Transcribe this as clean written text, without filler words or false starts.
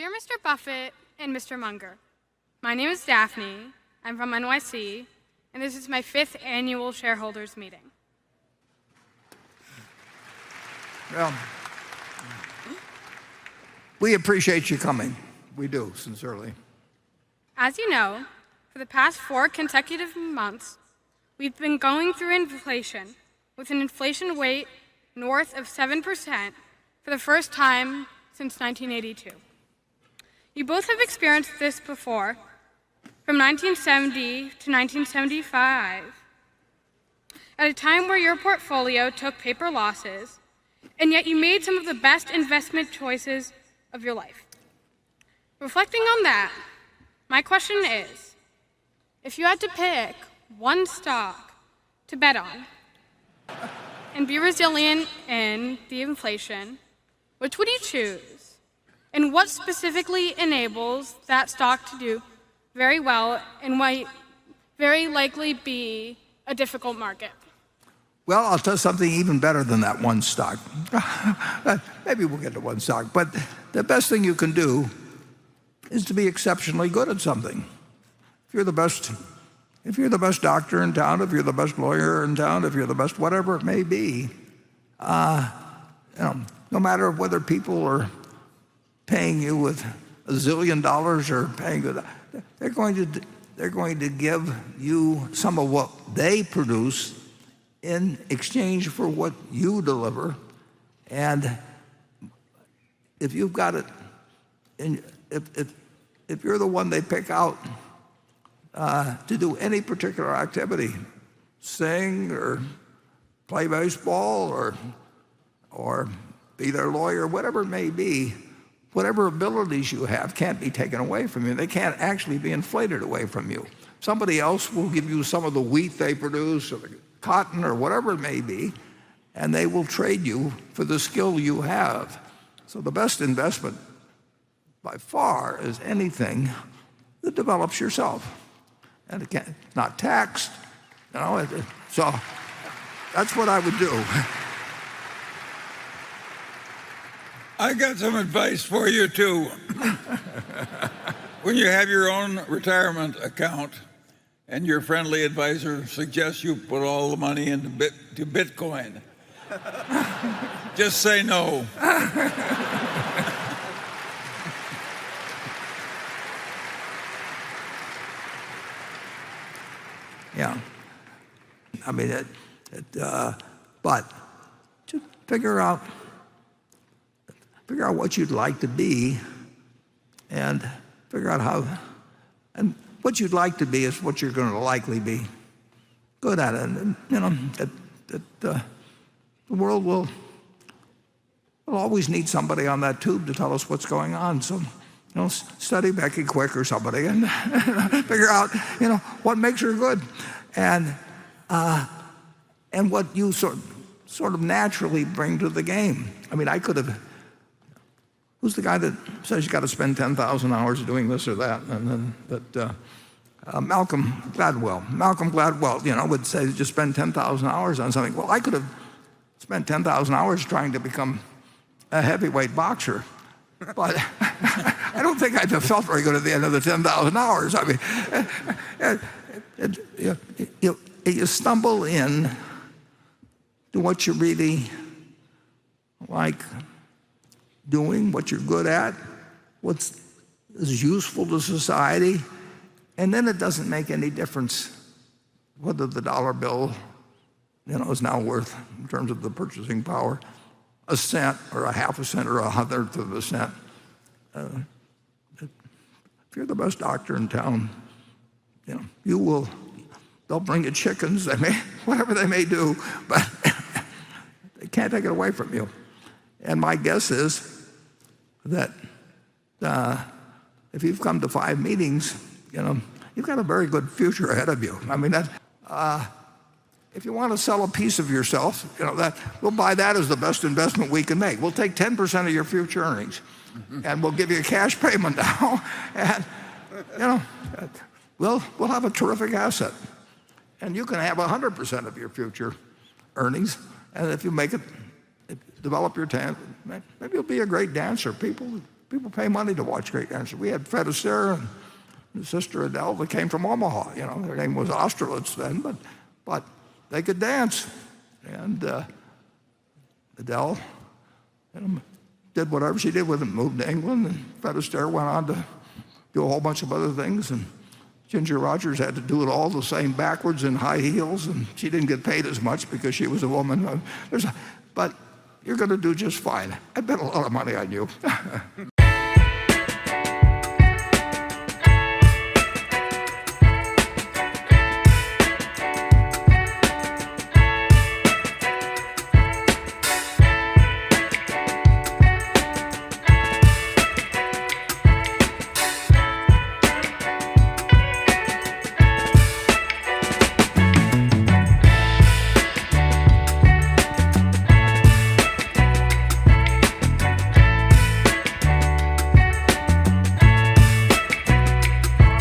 Dear Mr. Buffett and Mr. Munger, my name is Daphne, I'm from NYC, and this is my 5th annual shareholders meeting. Well, we appreciate you coming. We do, sincerely. As you know, for the past 4 consecutive months, we've been going through inflation, with an inflation rate north of 7% for the first time since 1982. You both have experienced this before, from 1970 to 1975, at a time where your portfolio took paper losses, and yet you made some of the best investment choices of your life. Reflecting on that, my question is, if you had to pick one stock to bet on and be resilient in the inflation, which would you choose? And what specifically enables that stock to do very well and might very likely be a difficult market? Well, I'll tell you something even better than that one stock. Maybe we'll get to one stock, but the best thing you can do is to be exceptionally good at something. If you're the best doctor in town, if you're the best lawyer in town, if you're the best whatever it may be, no matter whether people are paying you with $1 zillion or paying you, they're going to give you some of what they produce in exchange for what you deliver. And if you've got it, and if you're the one they pick out to do any particular activity, sing or play baseball or be their lawyer, whatever it may be, whatever abilities you have can't be taken away from you. They can't actually be inflated away from you. Somebody else will give you some of the wheat they produce or the cotton or whatever it may be, and they will trade you for the skill you have. So the best investment by far is anything that develops yourself. And it can't, not taxed, so that's what I would do. I got some advice for you too. When you have your own retirement account and your friendly advisor suggests you put all the money into Bitcoin, just say no. Yeah, I mean, but to figure out what you'd like to be, and figure out how, and what you'd like to be is what you're going to likely be good at. And the world will always need somebody on that tube to tell us what's going on. So, study Becky Quick or somebody and figure out, what makes her good, and what you sort of naturally bring to the game. I mean, I could have. Who's the guy that says you got to spend 10,000 hours doing this or that? And then Malcolm Gladwell, would say just spend 10,000 hours on something. Well, I could have spent 10,000 hours trying to become a heavyweight boxer, but I don't think I'd have felt very good at the end of the 10,000 hours. I mean, you stumble in to what you really like doing, what you're good at, what is useful to society, and then it doesn't make any difference whether the dollar bill, is now worth, in terms of the purchasing power, a cent or a half a cent or a hundredth of a cent. If you're the best doctor in town, they'll bring you chickens, whatever they may do, but they can't take it away from you. And my guess is that if you've come to 5 meetings, you've got a very good future ahead of you. I mean, if you want to sell a piece of yourself, that we'll buy that as the best investment we can make. We'll take 10% of your future earnings, and we'll give you a cash payment now, and we'll have a terrific asset. And you can have 100% of your future earnings, and if you make it, develop your talent, maybe you'll be a great dancer. People pay money to watch great dancers. We had Fred Astaire and his sister Adele that came from Omaha. Their name was Austerlitz then, but they could dance. And Adele did whatever she did with them, moved to England, and Fred Astaire went on to do a whole bunch of other things. And Ginger Rogers had to do it all the same backwards in high heels, and she didn't get paid as much because she was a woman. But you're going to do just fine. I bet a lot of money on you.